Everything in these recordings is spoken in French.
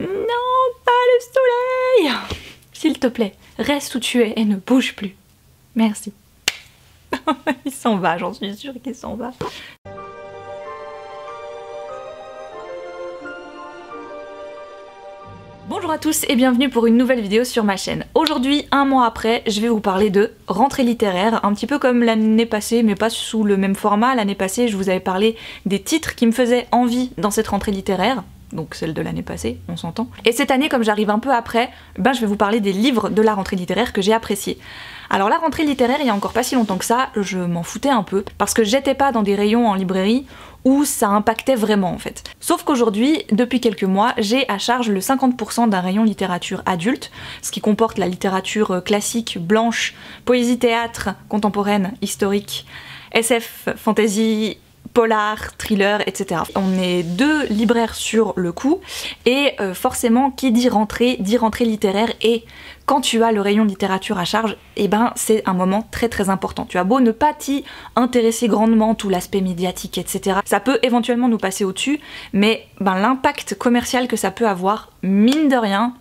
Non, pas le soleil! S'il te plaît, reste où tu es et ne bouge plus. Merci. Il s'en va, j'en suis sûre qu'il s'en va. Bonjour à tous et bienvenue pour une nouvelle vidéo sur ma chaîne. Aujourd'hui, un mois après, je vais vous parler de rentrée littéraire, un petit peu comme l'année passée, mais pas sous le même format. L'année passée, je vous avais parlé des titres qui me faisaient envie dans cette rentrée littéraire, donc celle de l'année passée, on s'entend. Et cette année, comme j'arrive un peu après, je vais vous parler des livres de la rentrée littéraire que j'ai appréciés. Alors la rentrée littéraire, il y a encore pas si longtemps que ça, je m'en foutais un peu, parce que j'étais pas dans des rayons en librairie où ça impactait vraiment en fait. Sauf qu'aujourd'hui, depuis quelques mois, j'ai à charge le 50% d'un rayon littérature adulte, ce qui comporte la littérature classique, blanche, poésie théâtre, contemporaine, historique, SF, fantasy, polar, thriller, etc. On est 2 libraires sur le coup, et forcément, qui dit rentrée littéraire, et quand tu as le rayon littérature à charge, eh ben c'est un moment très très important. Tu as beau ne pas t'y intéresser grandement, tout l'aspect médiatique, etc. Ça peut éventuellement nous passer au-dessus, mais l'impact commercial que ça peut avoir, mine de rien,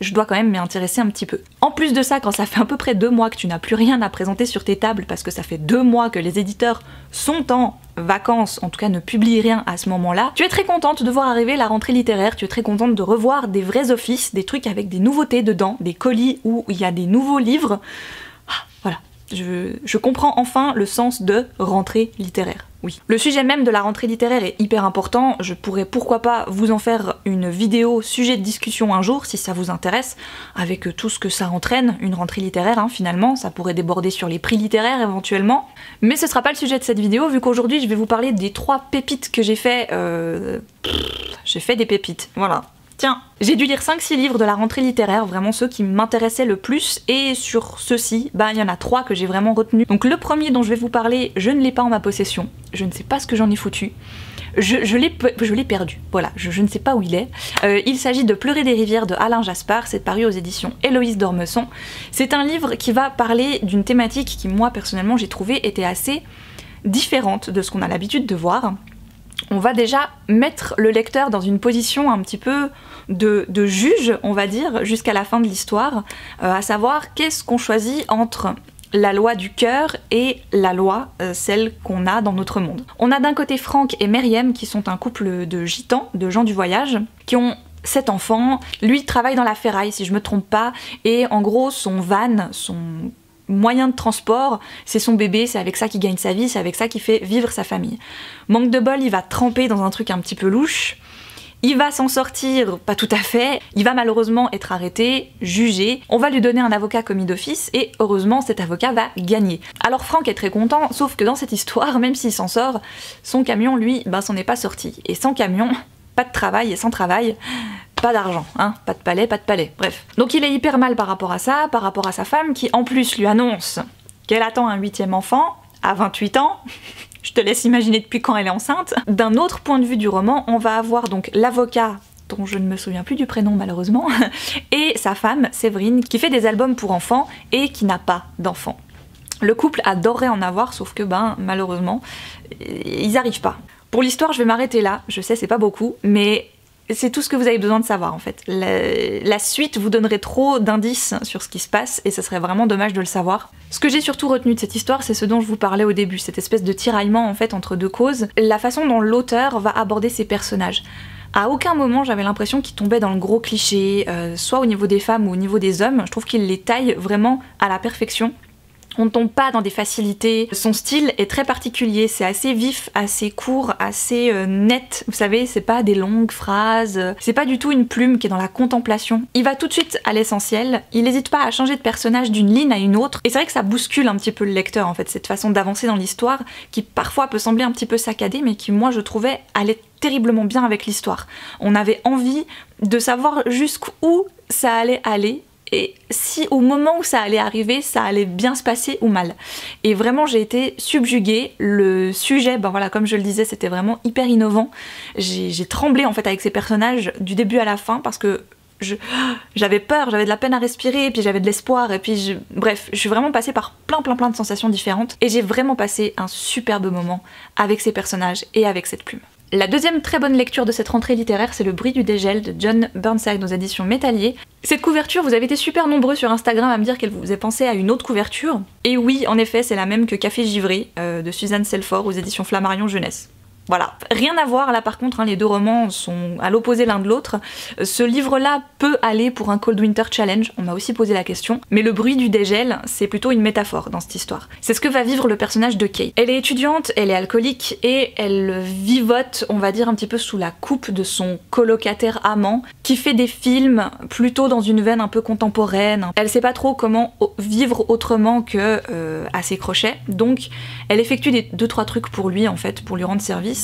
je dois quand même m'y intéresser un petit peu. En plus de ça, quand ça fait à peu près 2 mois que tu n'as plus rien à présenter sur tes tables, parce que ça fait 2 mois que les éditeurs sont en vacances, en tout cas ne publient rien à ce moment-là, tu es très contente de voir arriver la rentrée littéraire, tu es très contente de revoir des vrais offices, des trucs avec des nouveautés dedans, des colis où il y a des nouveaux livres. Voilà. Je comprends enfin le sens de rentrée littéraire, oui. Le sujet même de la rentrée littéraire est hyper important, je pourrais pourquoi pas vous en faire une vidéo sujet de discussion un jour si ça vous intéresse, avec tout ce que ça entraîne, une rentrée littéraire finalement, ça pourrait déborder sur les prix littéraires éventuellement. Mais ce sera pas le sujet de cette vidéo vu qu'aujourd'hui je vais vous parler des 3 pépites que j'ai fait. J'ai fait des pépites, voilà. Tiens, j'ai dû lire 5-6 livres de la rentrée littéraire, vraiment ceux qui m'intéressaient le plus, et sur ceux-ci, il y en a 3 que j'ai vraiment retenus. Donc le premier dont je vais vous parler, je ne l'ai pas en ma possession, je ne sais pas ce que j'en ai foutu, je l'ai perdu, voilà, je ne sais pas où il est. Il s'agit de Pleurer des rivières de Alain Jaspard, c'est paru aux éditions Héloïse d'Ormesson. C'est un livre qui va parler d'une thématique qui moi personnellement j'ai trouvé était assez différente de ce qu'on a l'habitude de voir. On va déjà mettre le lecteur dans une position un petit peu de juge, on va dire, jusqu'à la fin de l'histoire, à savoir qu'est-ce qu'on choisit entre la loi du cœur et la loi, celle qu'on a dans notre monde. On a d'un côté Franck et Meriem qui sont un couple de gitans, de gens du voyage, qui ont 7 enfants. Lui travaille dans la ferraille si je me trompe pas, et en gros son van, son moyen de transport, c'est son bébé, c'est avec ça qu'il gagne sa vie, c'est avec ça qu'il fait vivre sa famille. Manque de bol, il va tremper dans un truc un petit peu louche, il va s'en sortir, pas tout à fait, il va malheureusement être arrêté, jugé, on va lui donner un avocat commis d'office, et heureusement cet avocat va gagner. Alors Franck est très content, sauf que dans cette histoire, même s'il s'en sort, son camion lui, s'en est pas sorti. Et sans camion, pas de travail, et sans travail, pas d'argent, pas de palais, pas de palais, bref. Donc il est hyper mal par rapport à ça, par rapport à sa femme qui en plus lui annonce qu'elle attend un 8e enfant, à 28 ans, je te laisse imaginer depuis quand elle est enceinte. D'un autre point de vue du roman, on va avoir donc l'avocat, dont je ne me souviens plus du prénom malheureusement, et sa femme, Séverine, qui fait des albums pour enfants et qui n'a pas d'enfants. Le couple adorerait en avoir, sauf que malheureusement, ils n'arrivent pas. Pour l'histoire, je vais m'arrêter là, je sais c'est pas beaucoup, mais c'est tout ce que vous avez besoin de savoir en fait. La suite vous donnerait trop d'indices sur ce qui se passe et ça serait vraiment dommage de le savoir. Ce que j'ai surtout retenu de cette histoire, c'est ce dont je vous parlais au début, cette espèce de tiraillement en fait entre 2 causes, la façon dont l'auteur va aborder ses personnages. À aucun moment j'avais l'impression qu'il tombait dans le gros cliché, soit au niveau des femmes ou au niveau des hommes, je trouve qu'il les taille vraiment à la perfection. On ne tombe pas dans des facilités. Son style est très particulier, c'est assez vif, assez court, assez net. Vous savez, c'est pas des longues phrases, c'est pas du tout une plume qui est dans la contemplation. Il va tout de suite à l'essentiel, il n'hésite pas à changer de personnage d'une ligne à une autre, et c'est vrai que ça bouscule un petit peu le lecteur en fait, cette façon d'avancer dans l'histoire, qui parfois peut sembler un petit peu saccadée, mais qui moi je trouvais allait terriblement bien avec l'histoire. On avait envie de savoir jusqu'où ça allait aller, et si au moment où ça allait arriver, ça allait bien se passer ou mal. Et vraiment j'ai été subjuguée, le sujet, voilà, comme je le disais, c'était vraiment hyper innovant. J'ai tremblé en fait avec ces personnages du début à la fin parce que j'avais peur, j'avais de la peine à respirer, et puis j'avais de l'espoir, et puis bref, je suis vraiment passée par plein de sensations différentes, et j'ai vraiment passé un superbe moment avec ces personnages et avec cette plume. La deuxième très bonne lecture de cette rentrée littéraire, c'est Le bruit du dégel de John Burnside aux éditions Métallier. Cette couverture, vous avez été super nombreux sur Instagram à me dire qu'elle vous faisait penser à une autre couverture. Et oui, en effet, c'est la même que Café givré de Suzanne Selford aux éditions Flammarion Jeunesse. Voilà, rien à voir là par contre, hein, les deux romans sont à l'opposé l'un de l'autre. Ce livre-là peut aller pour un Cold Winter Challenge, on m'a aussi posé la question, mais le bruit du dégel, c'est plutôt une métaphore dans cette histoire. C'est ce que va vivre le personnage de Kate. Elle est étudiante, elle est alcoolique et elle vivote, on va dire, un petit peu sous la coupe de son colocataire amant, qui fait des films plutôt dans une veine un peu contemporaine. Elle sait pas trop comment vivre autrement que à ses crochets, donc elle effectue des 2-3 trucs pour lui en fait, pour lui rendre service.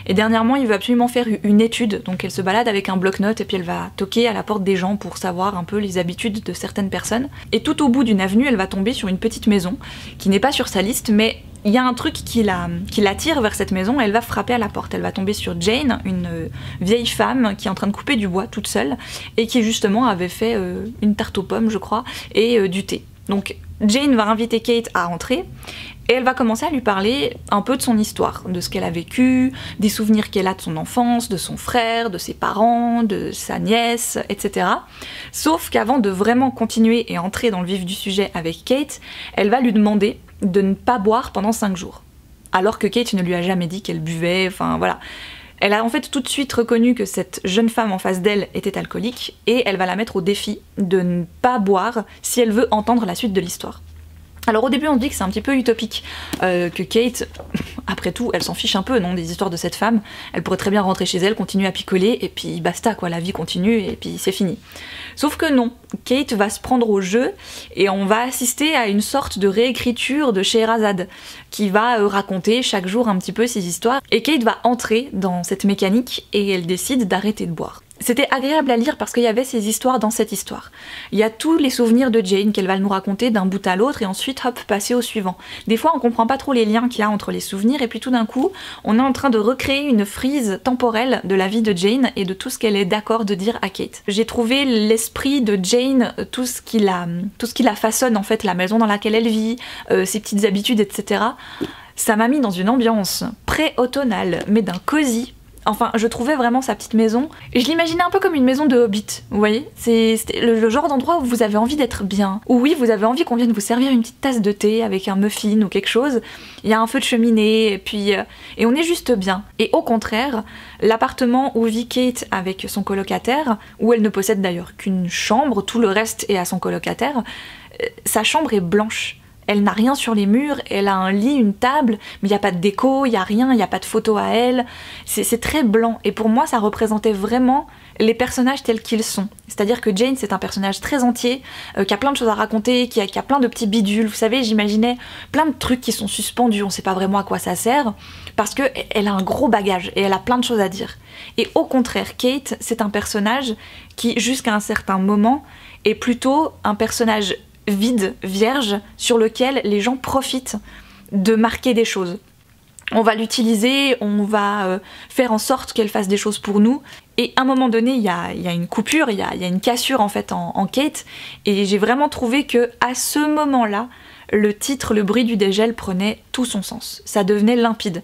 Et dernièrement, il veut absolument faire une étude, donc elle se balade avec un bloc-notes et puis elle va toquer à la porte des gens pour savoir un peu les habitudes de certaines personnes. Et tout au bout d'une avenue, elle va tomber sur une petite maison qui n'est pas sur sa liste, mais il y a un truc qui l'attire vers cette maison et elle va frapper à la porte. Elle va tomber sur Jane, une vieille femme qui est en train de couper du bois toute seule et qui justement avait fait une tarte aux pommes, je crois, et du thé. Donc Jane va inviter Kate à entrer. Et elle va commencer à lui parler un peu de son histoire, de ce qu'elle a vécu, des souvenirs qu'elle a de son enfance, de son frère, de ses parents, de sa nièce, etc. Sauf qu'avant de vraiment continuer et entrer dans le vif du sujet avec Kate, elle va lui demander de ne pas boire pendant 5 jours. Alors que Kate ne lui a jamais dit qu'elle buvait, enfin voilà. Elle a en fait tout de suite reconnu que cette jeune femme en face d'elle était alcoolique et elle va la mettre au défi de ne pas boire si elle veut entendre la suite de l'histoire. Alors au début on se dit que c'est un petit peu utopique, que Kate, après tout, elle s'en fiche un peu, non, des histoires de cette femme, elle pourrait très bien rentrer chez elle, continuer à picoler, et puis basta quoi, la vie continue, et puis c'est fini. Sauf que non, Kate va se prendre au jeu, et on va assister à une sorte de réécriture de Scheherazade, qui va raconter chaque jour un petit peu ses histoires, et Kate va entrer dans cette mécanique, et elle décide d'arrêter de boire. C'était agréable à lire parce qu'il y avait ces histoires dans cette histoire. Il y a tous les souvenirs de Jane qu'elle va nous raconter d'un bout à l'autre et ensuite hop, passer au suivant. Des fois on comprend pas trop les liens qu'il y a entre les souvenirs et puis tout d'un coup on est en train de recréer une frise temporelle de la vie de Jane et de tout ce qu'elle est d'accord de dire à Kate. J'ai trouvé l'esprit de Jane, tout ce qui la façonne en fait, la maison dans laquelle elle vit, ses petites habitudes, etc. Ça m'a mis dans une ambiance pré-automnale, mais d'un cosy. Enfin, je trouvais vraiment sa petite maison, je l'imaginais un peu comme une maison de Hobbit, vous voyez. C'était le genre d'endroit où vous avez envie d'être bien, où oui, vous avez envie qu'on vienne vous servir une petite tasse de thé avec un muffin ou quelque chose, il y a un feu de cheminée, et puis et on est juste bien. Et au contraire, l'appartement où vit Kate avec son colocataire, où elle ne possède d'ailleurs qu'une chambre, tout le reste est à son colocataire, sa chambre est blanche. Elle n'a rien sur les murs, elle a un lit, une table, mais il n'y a pas de déco, il n'y a rien, il n'y a pas de photo à elle. C'est très blanc. Et pour moi, ça représentait vraiment les personnages tels qu'ils sont. C'est-à-dire que Jane, c'est un personnage très entier, qui a plein de choses à raconter, qui a plein de petits bidules. Vous savez, j'imaginais plein de trucs qui sont suspendus, on ne sait pas vraiment à quoi ça sert, parce qu'elle a un gros bagage et elle a plein de choses à dire. Et au contraire, Kate, c'est un personnage qui, jusqu'à un certain moment, est plutôt un personnage vide, vierge, sur lequel les gens profitent de marquer des choses. On va l'utiliser, on va faire en sorte qu'elle fasse des choses pour nous, et à un moment donné, il y a une coupure, il y a une cassure en fait en Kate, et j'ai vraiment trouvé que à ce moment-là, le titre, Le bruit du dégel, prenait tout son sens. Ça devenait limpide,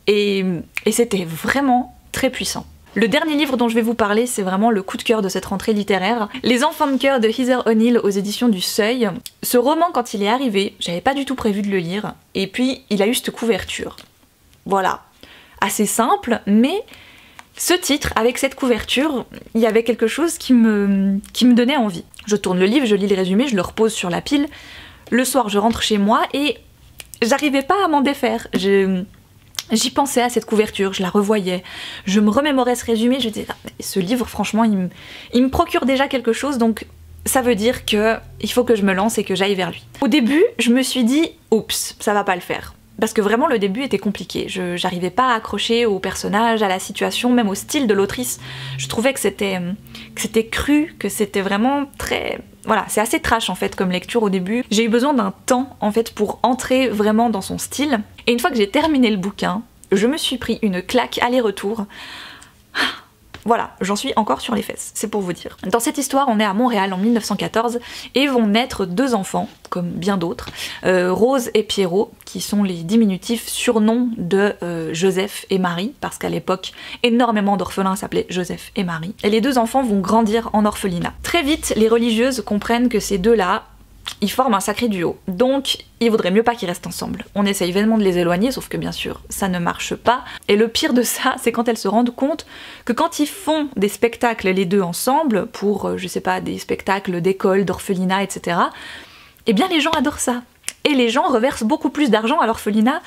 et c'était vraiment très puissant. Le dernier livre dont je vais vous parler, c'est vraiment le coup de cœur de cette rentrée littéraire. Les enfants de cœur de Heather O'Neill aux éditions du Seuil. Ce roman, quand il est arrivé, j'avais pas du tout prévu de le lire, et puis il a eu cette couverture. Voilà. Assez simple, mais ce titre, avec cette couverture, il y avait quelque chose qui me donnait envie. Je tourne le livre, je lis le résumé, je le repose sur la pile. Le soir, je rentre chez moi et j'arrivais pas à m'en défaire. J'y pensais à cette couverture, je la revoyais, je me remémorais ce résumé, je disais, ce livre franchement il me procure déjà quelque chose, donc ça veut dire que il faut que je me lance et que j'aille vers lui. Au début, je me suis dit, oups, ça va pas le faire. Parce que vraiment le début était compliqué, j'arrivais pas à accrocher au personnage, à la situation, même au style de l'autrice. Je trouvais que c'était cru, que c'était vraiment très... Voilà, c'est assez trash en fait comme lecture au début. J'ai eu besoin d'un temps en fait pour entrer vraiment dans son style. Et une fois que j'ai terminé le bouquin, je me suis pris une claque aller-retour. Voilà, j'en suis encore sur les fesses, c'est pour vous dire. Dans cette histoire, on est à Montréal en 1914 et vont naître 2 enfants, comme bien d'autres, Rose et Pierrot, qui sont les diminutifs surnoms de Joseph et Marie, parce qu'à l'époque, énormément d'orphelins s'appelaient Joseph et Marie. Et les 2 enfants vont grandir en orphelinat. Très vite, les religieuses comprennent que ces deux-là, ils forment un sacré duo, donc il vaudrait mieux pas qu'ils restent ensemble. On essaye vainement de les éloigner, sauf que bien sûr, ça ne marche pas. Et le pire de ça, c'est quand elles se rendent compte que quand ils font des spectacles les 2 ensemble, pour, je sais pas, des spectacles d'école, d'orphelinat, etc., eh bien les gens adorent ça. Et les gens reversent beaucoup plus d'argent à l'orphelinat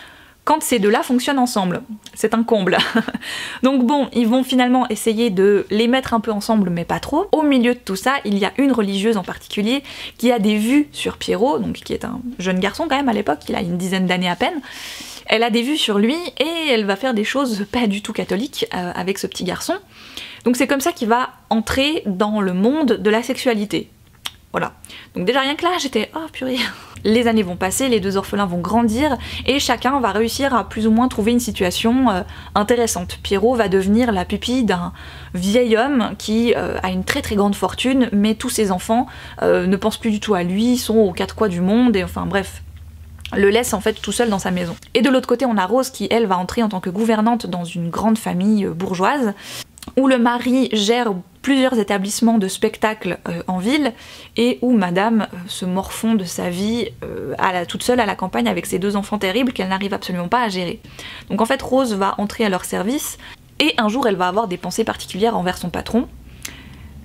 quand ces 2-là fonctionnent ensemble. C'est un comble. Donc bon, ils vont finalement essayer de les mettre un peu ensemble, mais pas trop. Au milieu de tout ça, il y a une religieuse en particulier qui a des vues sur Pierrot, donc qui est un jeune garçon quand même à l'époque, il a une dizaine d'années à peine. Elle a des vues sur lui et elle va faire des choses pas du tout catholiques avec ce petit garçon. Donc c'est comme ça qu'il va entrer dans le monde de la sexualité. Voilà. Donc déjà rien que là, j'étais « oh purée ». Les années vont passer, les 2 orphelins vont grandir et chacun va réussir à plus ou moins trouver une situation intéressante. Pierrot va devenir la pupille d'un vieil homme qui a une très très grande fortune, mais tous ses enfants ne pensent plus du tout à lui, sont aux 4 coins du monde, et enfin bref, le laisse en fait tout seul dans sa maison. Et de l'autre côté, on a Rose qui, elle, va entrer en tant que gouvernante dans une grande famille bourgeoise, où le mari gère plusieurs établissements de spectacles en ville, et où madame se morfond de sa vie toute seule à la campagne avec ses 2 enfants terribles qu'elle n'arrive absolument pas à gérer. Donc en fait, Rose va entrer à leur service, et un jour elle va avoir des pensées particulières envers son patron,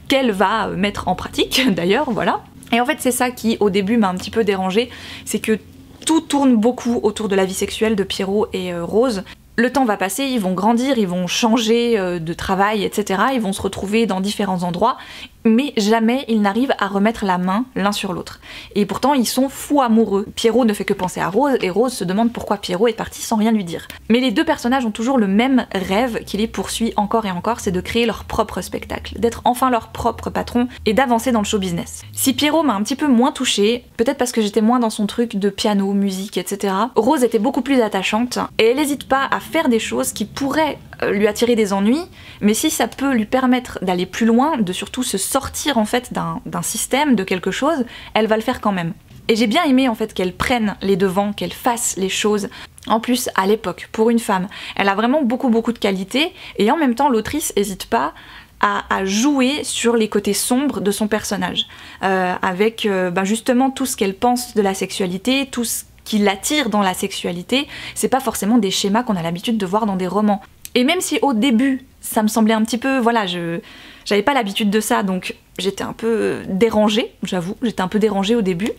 qu'elle va mettre en pratique d'ailleurs, voilà. Et en fait c'est ça qui au début m'a un petit peu dérangée, c'est que tout tourne beaucoup autour de la vie sexuelle de Pierrot et Rose. Le temps va passer, ils vont grandir, ils vont changer de travail, etc. Ils vont se retrouver dans différents endroits, mais jamais ils n'arrivent à remettre la main l'un sur l'autre. Et pourtant, ils sont fous amoureux. Pierrot ne fait que penser à Rose, et Rose se demande pourquoi Pierrot est parti sans rien lui dire. Mais les 2 personnages ont toujours le même rêve qui les poursuit encore et encore, c'est de créer leur propre spectacle, d'être enfin leur propre patron et d'avancer dans le show business. Si Pierrot m'a un petit peu moins touchée, peut-être parce que j'étais moins dans son truc de piano, musique, etc., Rose était beaucoup plus attachante, et elle n'hésite pas à faire des choses qui pourraient lui attirer des ennuis, mais si ça peut lui permettre d'aller plus loin, de surtout se sortir en fait d'un système, de quelque chose, elle va le faire quand même. Et j'ai bien aimé en fait qu'elle prenne les devants, qu'elle fasse les choses. En plus, à l'époque, pour une femme, elle a vraiment beaucoup de qualités, et en même temps l'autrice n'hésite pas à jouer sur les côtés sombres de son personnage, avec justement tout ce qu'elle pense de la sexualité, tout ce qui l'attire dans la sexualité. C'est pas forcément des schémas qu'on a l'habitude de voir dans des romans. Et même si au début, ça me semblait un petit peu, voilà, j'avais pas l'habitude de ça, donc j'étais un peu dérangée, j'avoue, j'étais un peu dérangée au début.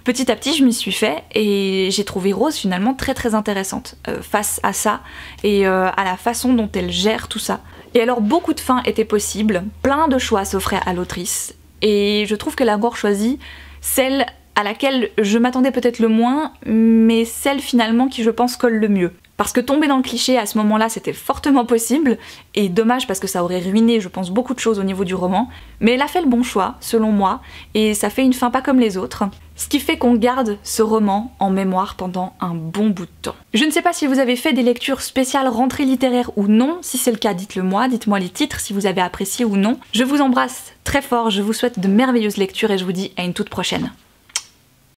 Petit à petit, je m'y suis fait, et j'ai trouvé Rose finalement très intéressante face à ça, et à la façon dont elle gère tout ça. Et alors, beaucoup de fins étaient possibles, plein de choix s'offraient à l'autrice, et je trouve qu'elle a encore choisi celle à laquelle je m'attendais peut-être le moins, mais celle finalement qui je pense colle le mieux. Parce que tomber dans le cliché à ce moment-là, c'était fortement possible, et dommage parce que ça aurait ruiné, je pense, beaucoup de choses au niveau du roman, mais elle a fait le bon choix, selon moi, et ça fait une fin pas comme les autres, ce qui fait qu'on garde ce roman en mémoire pendant un bon bout de temps. Je ne sais pas si vous avez fait des lectures spéciales rentrée littéraire ou non, si c'est le cas, dites-le moi, dites-moi les titres si vous avez apprécié ou non. Je vous embrasse très fort, je vous souhaite de merveilleuses lectures et je vous dis à une toute prochaine.